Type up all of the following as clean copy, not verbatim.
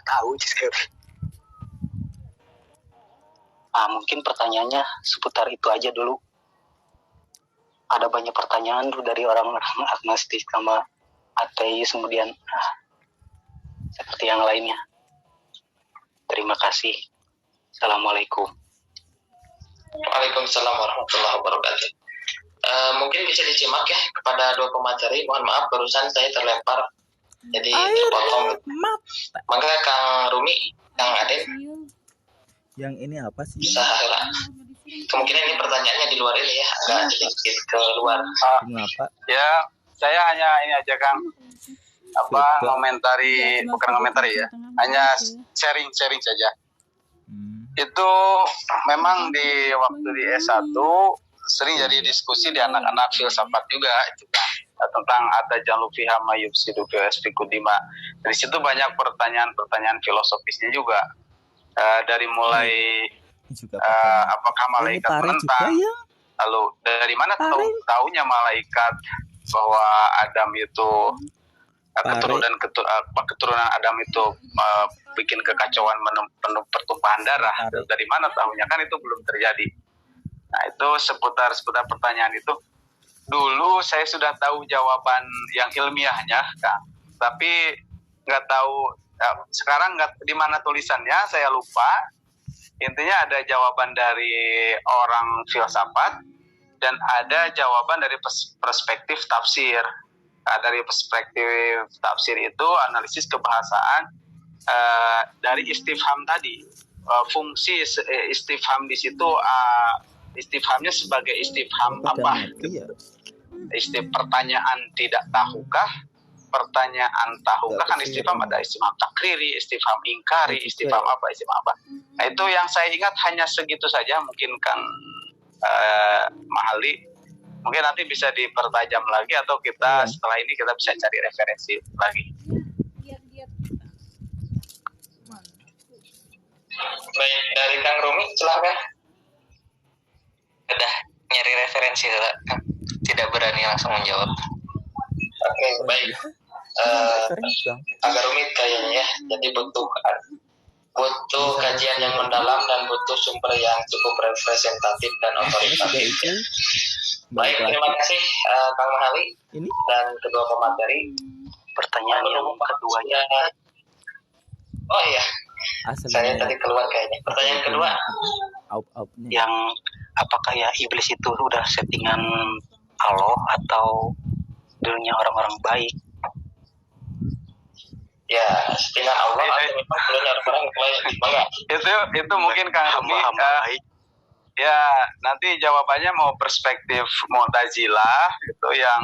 tahu. Mungkin pertanyaannya seputar itu aja dulu. Ada banyak pertanyaan dari orang-orang agnostik sama ateis, kemudian seperti yang lainnya. Terima kasih. Assalamualaikum. Waalaikumsalam warahmatullahi wabarakatuh. Mungkin bisa disimak ya kepada dua pemateri. Mohon maaf barusan saya terlempar, jadi terpotong. Maka Kang Rumi, Kang Aden. Yang ini apa sih? Kemungkinan ini pertanyaannya di luar ini ya, agak sedikit keluar. Mengapa? Ya, saya hanya ini aja Kang. Bukan komentari ya. Hanya sharing saja. Itu memang di waktu di S1 sering jadi diskusi di anak-anak filsafat juga itu kan, tentang ada jalur fiha mayufsidu fil asfikudima. Dari situ banyak pertanyaan filosofisnya juga. Dari mulai apakah malaikat menentang, lalu dari mana tahunya malaikat bahwa Adam itu keturunan Adam itu bikin kekacauan pertumpahan darah. Dari mana tahunya, kan itu belum terjadi. Nah itu seputar pertanyaan itu dulu saya sudah tahu jawaban yang ilmiahnya Kang, tapi nggak tahu sekarang di mana tulisannya saya lupa. Intinya ada jawaban dari orang filsafat dan ada jawaban dari perspektif tafsir. Dari perspektif tafsir itu analisis kebahasaan dari istifham tadi. Fungsi istifham di situ, istifhamnya sebagai istifham apa? Pertanyaan tidak tahukah? Pertanyaan tahukah, kan istifham ada istifham takriri, istifham ingkari, istifham apa. Nah itu yang saya ingat hanya segitu saja. Mungkin Kang Mahali mungkin nanti bisa dipertajam lagi, atau kita setelah ini kita bisa cari referensi lagi. Baik, dari Kang Rumi silakan. Udah nyari referensi tidak berani langsung menjawab. Oke, baik. Agak rumit kayaknya ya, jadi butuh kajian yang mendalam dan butuh sumber yang cukup representatif dan otoritatif. Baik, terima kasih Kang Mahali dan kedua pemateri. Pertanyaan yang keduanya. Oh iya, saya tadi keluar kayaknya. Pertanyaan kedua. Yang apakah ya iblis itu udah settingan Allah atau dulunya orang-orang baik? Ya, settingan Allah atau memang dulunya orang-orang baik? Itu mungkin Kang Rumi. Ya, nanti jawabannya mau perspektif Mu'tazilah itu yang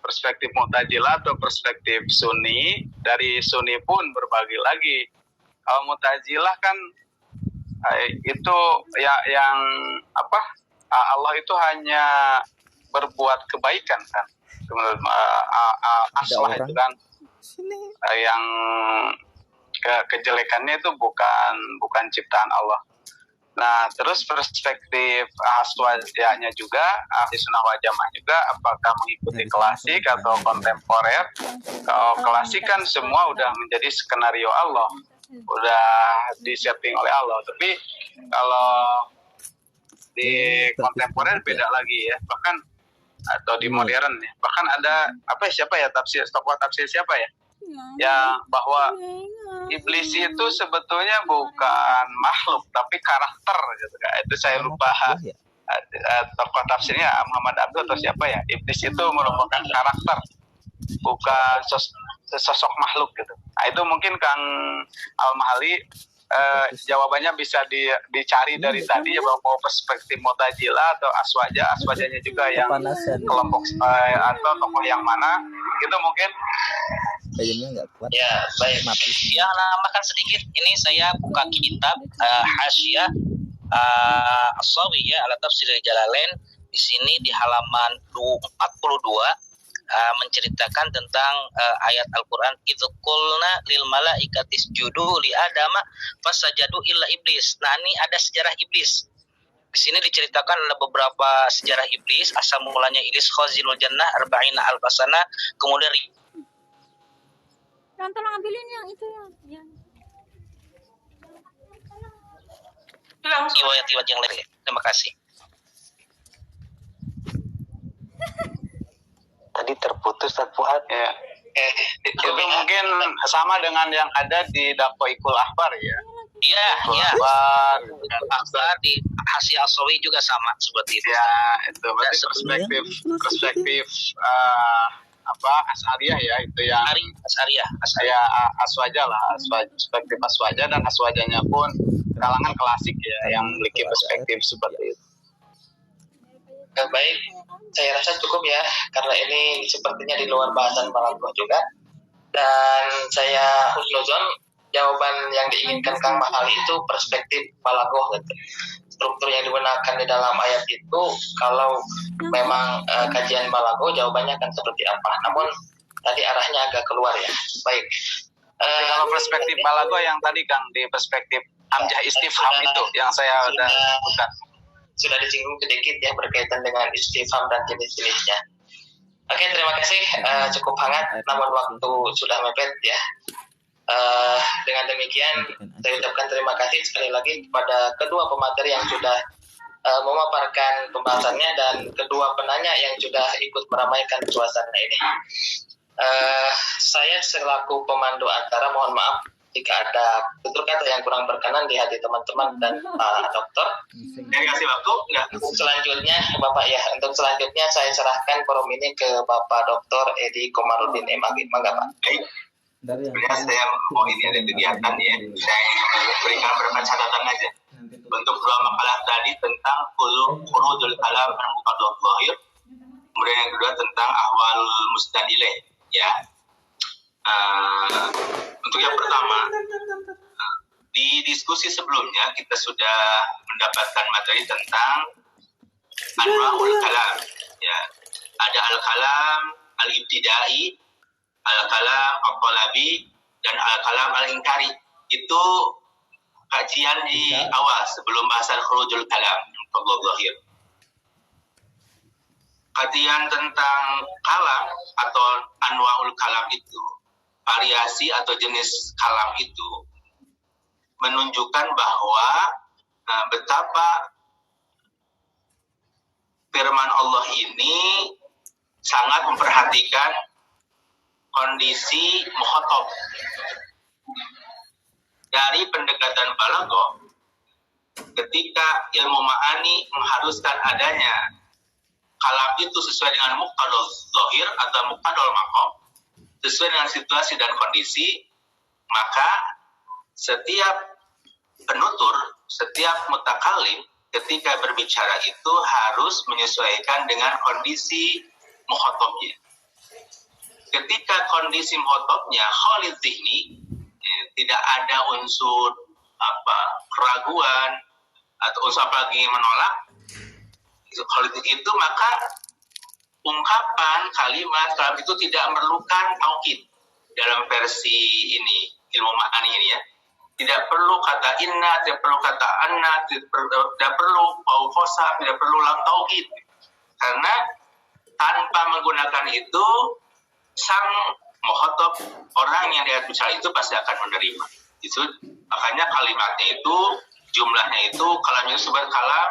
perspektif Mu'tazilah atau perspektif Sunni. Dari Sunni pun berbagi lagi. Kalau Mu'tazilah kan itu ya yang apa? Allah itu hanya berbuat kebaikan kan. Menurut aslah itu kan yang kejelekannya itu bukan ciptaan Allah. Nah, terus perspektif aswajanya juga, ahli sunnah wal jamaah juga, apakah mengikuti klasik atau kontemporer? Kalau klasik kan semua udah menjadi skenario Allah, udah disetting oleh Allah. Tapi kalau di kontemporer beda lagi ya, bahkan atau di modern ya, bahkan ada tokoh tafsir siapa ya, yang bahwa iblis itu sebetulnya bukan makhluk tapi karakter gitu kan. Itu saya lupa tokoh tafsirnya Muhammad Abdul atau siapa ya. Iblis itu merupakan karakter, bukan sosok makhluk gitu. Nah itu mungkin Kang Al-Mahali jawabannya bisa dicari dari tadi ya, bahwa perspektif Mu'tazilah atau aswajanya juga yang kelompok atau tokoh yang mana itu mungkin. Ya, baik. Ya, namakan sedikit. Ini saya buka kitab Hasyiah As-Shawiyah ala Tafsir Jalalain. Di sini di halaman 42 menceritakan tentang ayat Al-Qur'an, idzqulna lil malaikati isjudu li adama fasajadu illa iblis. Nah, ini ada sejarah iblis. Di sini diceritakan ada beberapa sejarah iblis. Asal mulanya iblis khazinul jannah arba'ina alfasana, kemudian Tolong ambilin yang itu yang. Riwayat-riwayat yang lain. Terima kasih. Tadi terputus Ustaz Fuad. Ya. Itu mungkin sama dengan yang ada di Dakoikul Ahbar ya. Iya, iya. Ahbar. Akbar di Hasyi Asawi juga sama seperti itu. Ya, itu berarti perspektif Asy'ariyah ya, itu yang Asy'ariyah. saya aswaja lah, perspektif aswaja, dan aswajanya pun kalangan klasik ya yang memiliki perspektif seperti itu. Baik, saya rasa cukup ya, karena ini sepertinya di luar bahasan balaghah juga. Dan saya husnuzon jawaban yang diinginkan Kang Mahali itu perspektif balaghah gitu. Struktur yang digunakan di dalam ayat itu, kalau memang kajian balaghah jawabannya akan seperti apa. Namun tadi arahnya agak keluar ya. Baik. Kalau perspektif balaghah yang tadi Kang, di perspektif hamzah istifham itu yang saya udah sebutkan. Sudah disinggung sedikit ya berkaitan dengan istifham dan jenis-jenisnya. Oke, terima kasih. Cukup hangat, namun waktu sudah mepet ya. Dengan demikian, saya ucapkan terima kasih sekali lagi kepada kedua pemateri yang sudah memaparkan pembahasannya dan kedua penanya yang sudah ikut meramaikan suasana ini. Saya selaku pemandu acara mohon maaf jika ada tutur kata yang kurang berkenan di hati teman-teman dan Pak Dokter. Yang kasih waktu enggak? Selanjutnya, Bapak ya, untuk selanjutnya saya serahkan forum ini ke Bapak Dr. Edi Komarudin M.Ag. Mangga Pak. Baik. Sebenarnya saya mau ini ada kegiatan ya. Saya berikan beberapa catatan aja. Untuk dua makalah tadi tentang khurujul kalam an muqaddam zahir. Kemudian yang kedua tentang ahwal mustadileh ya. Untuk yang pertama, di diskusi sebelumnya kita sudah mendapatkan materi tentang anwa'ul kalam ya. Ada al-kalam al-ibtidai, al-kalam al-talabi, dan al-kalam al-inkari. Itu kajian di awal sebelum bahasan khurujul kalam muqaddam zahir. Kajian tentang kalam atau anwa'ul kalam itu, variasi atau jenis kalam itu menunjukkan bahwa betapa firman Allah ini sangat memperhatikan kondisi mukhatab. Dari pendekatan balaghah, ketika ilmu ma'ani mengharuskan adanya kalam itu sesuai dengan muqtadal zahir atau muqtadal maqam, sesuai dengan situasi dan kondisi, maka setiap penutur, setiap mutakalim ketika berbicara itu harus menyesuaikan dengan kondisi mukhatabnya. Ketika kondisi mukhatabnya khalid zihni, tidak ada unsur keraguan atau unsur apa lagi menolak khalid itu, maka ungkapan kalimat kalam itu tidak memerlukan taukid. Dalam versi ini ilmu ma'ani ini ya, tidak perlu kata inna, tidak perlu kata anna, tidak perlu paukosa, tidak perlu lam taukid, karena tanpa menggunakan itu sang mukhatab, orang yang dia bicara itu pasti akan menerima. Itu makanya kalimatnya itu, jumlahnya itu, kalamnya disebut kalam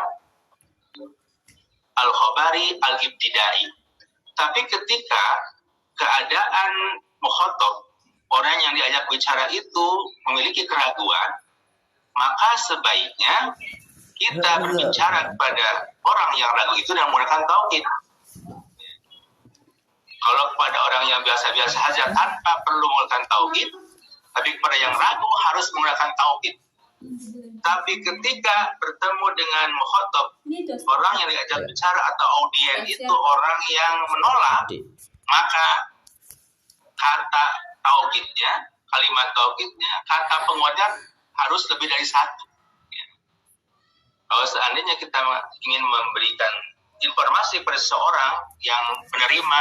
al-khabari al-ibtidai. Tapi ketika keadaan mukhatab, orang yang diajak bicara itu memiliki keraguan, maka sebaiknya kita berbicara kepada orang yang ragu itu dengan menggunakan taukid. Kalau kepada orang yang biasa-biasa saja tanpa perlu menggunakan taukid, tapi kepada yang ragu harus menggunakan taukid. Tapi ketika bertemu dengan mukhatab, orang yang diajak bicara atau audien itu orang yang menolak, maka kata taukidnya, kalimat taukidnya, kata penguatnya harus lebih dari satu. Kalau seandainya kita ingin memberikan informasi pada seseorang yang menerima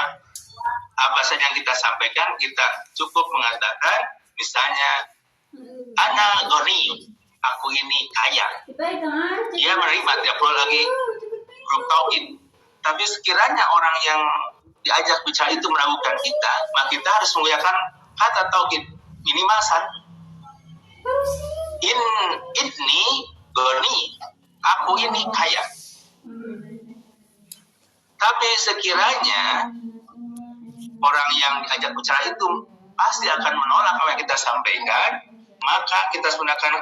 apa saja yang kita sampaikan, kita cukup mengatakan, misalnya, ana ghaniyun, aku ini kaya. Dia menerima, tidak perlu lagi huruf taukid. Tapi sekiranya orang yang diajak bicara itu meragukan kita, maka kita harus menggunakan kata tauhid minimal satu. Inni goni, aku ini kaya. Tapi sekiranya orang yang diajak bicara itu pasti akan menolak apa yang kita sampaikan, maka kita gunakan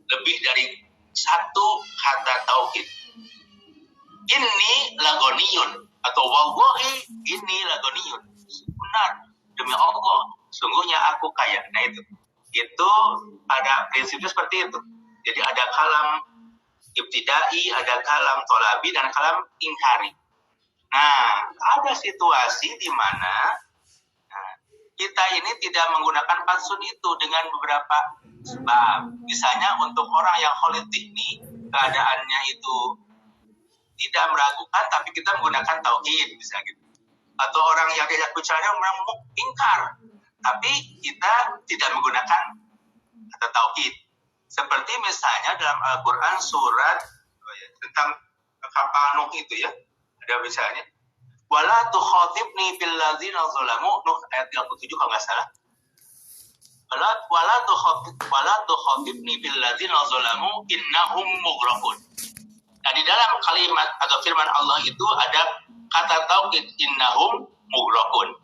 lebih dari satu kata tauhid. Ini lagoniyun atau wallahi ini lagoniyun. Benar, demi Allah, sungguhnya aku kaya. Nah itu ada prinsipnya seperti itu. Jadi ada kalam ibtidai, ada kalam tolabi, dan kalam ingkari. Nah, ada situasi di mana kita ini tidak menggunakan fatsun itu dengan beberapa sebab. Misalnya untuk orang yang kholid ini keadaannya itu tidak meragukan, tapi kita menggunakan tauhid, misalnya gitu. Atau orang yang diajak bicaranya ingkar, tapi kita tidak menggunakan kata tauhid. Seperti misalnya dalam Al-Quran surat tentang kapal Nuh itu ya, ada misalnya wala tukhatibni fil ladzina zalamu, Nuh ayat 37 kalau nggak salah. Wala tukhatibni fil ladzina zalamu innahum mughraqun. Nah, di dalam kalimat atau firman Allah itu ada kata tauhid innahum mughraqun.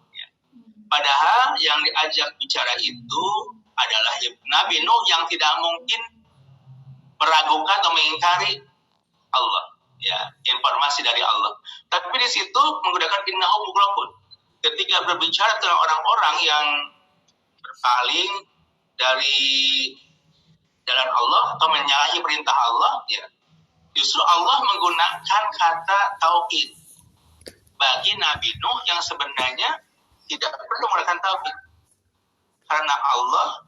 Padahal yang diajak bicara itu adalah Nabi Nuh yang tidak mungkin meragukan atau mengingkari Allah, ya, informasi dari Allah. Tapi di situ menggunakan innahum mughraqun. Ketika berbicara tentang orang-orang yang berpaling dari jalan Allah atau menyalahi perintah Allah, ya, justru Allah menggunakan kata tauhid bagi Nabi Nuh yang sebenarnya tidak perlu menggunakan tauhid. Karena Allah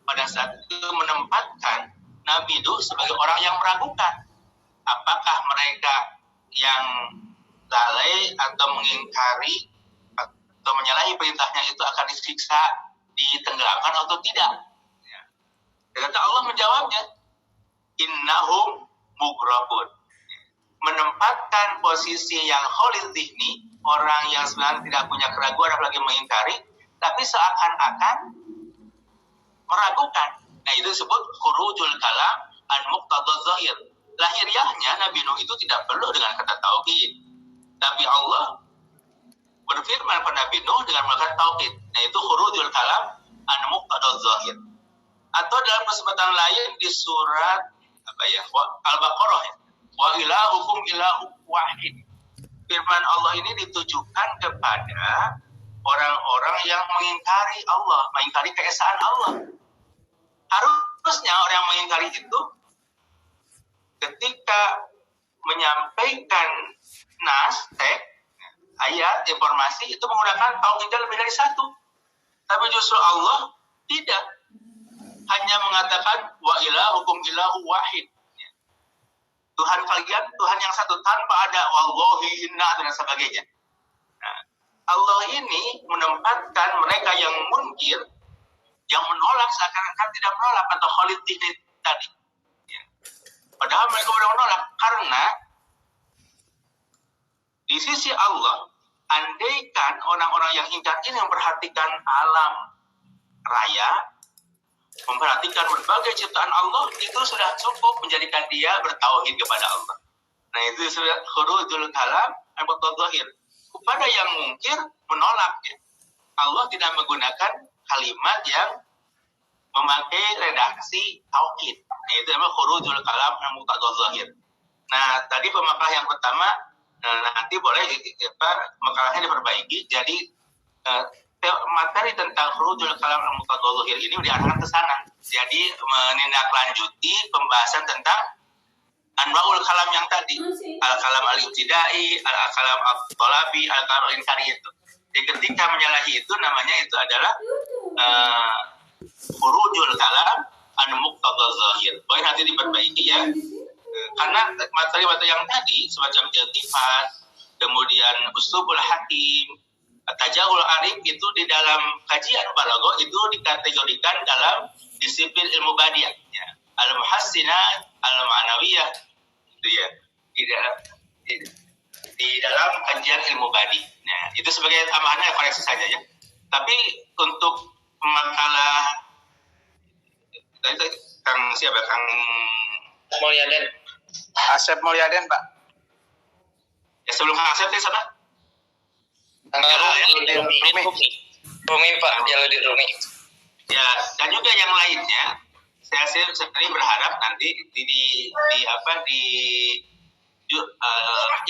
pada saat itu menempatkan Nabi Nuh sebagai orang yang meragukan apakah mereka yang lalai atau mengingkari atau menyalahi perintahnya itu akan disiksa, ditenggelamkan atau tidak. Ya. Dan kata Allah menjawabnya, innahum mughraqun. Menempatkan posisi yang kholid dhihni, orang yang sebenarnya tidak punya keraguan apalagi mengingkari, tapi seakan-akan meragukan. Nah, itu disebut khurujul kalam an muqtadaz zahir. Lahiriahnya Nabi Nuh itu tidak perlu dengan kata tauhid, tapi Allah berfirman kepada Nabi Nuh dengan menggunakan tauhid. Nah, itu khurujul kalam an muqtadaz zahir. Atau dalam kesempatan lain di surat Al-Baqarah, ya, wa ilahukum ilahu wahid. Firman Allah ini ditujukan kepada orang-orang yang mengingkari Allah, mengingkari keesaan Allah. Harusnya orang yang mengingkari itu ketika menyampaikan teks, ayat, informasi itu menggunakan tauhidnya lebih dari satu. Tapi justru Allah tidak, hanya mengatakan wa ilahukum ilahu wahid. Tuhan kalian Tuhan yang satu tanpa ada wallahi inna dan sebagainya. Nah, Allah ini menempatkan mereka yang munkir, yang menolak seakan-akan tidak menolak atau kholid tadi. Ya. Padahal mereka sudah menolak karena di sisi Allah, andaikan orang-orang yang ingkar ini memperhatikan alam raya, memperhatikan berbagai ciptaan Allah, itu sudah cukup menjadikan dia bertauhid kepada Allah. Nah, itu sudah khurujul kalam al-mutadzahir. Kepada yang mungkir menolak, ya. Allah tidak menggunakan kalimat yang memakai redaksi tauhid. Nah, itu namanya khurujul kalam al-mutadzahir. Nah, tadi pemakalah yang pertama, nanti boleh makalahnya diperbaiki. Jadi materi tentang khurujul kalam al-mutadzahir ini diarahkan ke sana. Jadi menindaklanjuti pembahasan tentang anwaul kalam yang tadi, al-kalam al-ibtidai, al-kalam al-tolabi, al-kalam al-inkari itu. Jadi ketika menyalahi itu namanya itu adalah khurujul kalam al-muqtadzahir. Boleh nanti diperbaiki ya. Karena materi-materi yang tadi semacam iltifat, kemudian uslubul hakim, tajahul arif itu di dalam kajian balaghah itu dikategorikan dalam disiplin ilmu badiah, ya. Al-muhassinat, al-ma'nawiyah, itu ya, di dalam kajian ilmu badi. Nah, itu sebagai tambahannya koreksi saja ya. Tapi untuk makalah tadi Kang siapa Kang Mulyaden. Asep Mulyaden, Pak. ya sebelum Kang Asep tadi siapa? Rumi Pak, Jalaluddin Rumi. Ya, dan juga yang lainnya, saya sendiri berharap nanti di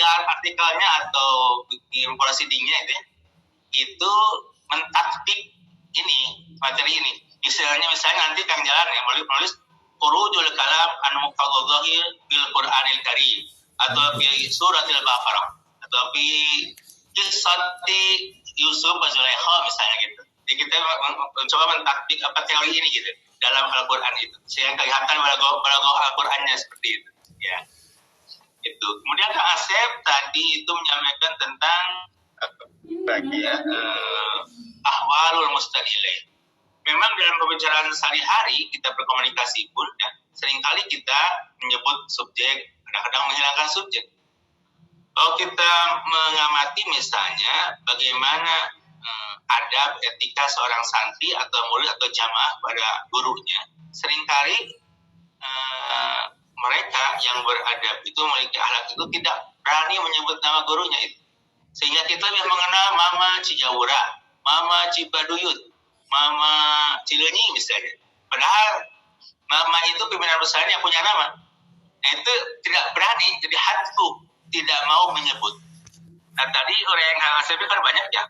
artikelnya atau di proceedingnya itu mentaktik ini materi ini. Misalnya nanti Kang Jalan yang menulis khurujul kalam an muqaddadhi bil Qur'anil Karim atau di suratil Baqarah atau di kisati Yusuf wa Zulaikha misalnya gitu. Jadi kita mencoba mentaktik apa teori ini gitu dalam Al-Qur'an itu. Sehingga kelihatan balaghah Al-Qur'annya seperti itu. Ya. Itu. Kemudian Kang Asep tadi itu menyampaikan tentang ahwalul mustaqilai. Memang dalam pembicaraan sehari-hari kita berkomunikasi pun ya, seringkali kita menyebut subjek, kadang-kadang menghilangkan subjek. Kalau kita mengamati misalnya bagaimana adab etika seorang santri atau murid atau jamaah pada gurunya, seringkali mereka yang beradab itu memiliki akhlak itu tidak berani menyebut nama gurunya itu. Sehingga kita lebih mengenal Mama Cijaura, Mama Cipaduyut, Mama Cileunyi misalnya. Padahal Mama itu pimpinan perusahaan yang punya nama. Nah, itu tidak berani, jadi hatfu, tidak mau menyebut. Nah tadi orang yang Kang Asep kan banyak ya.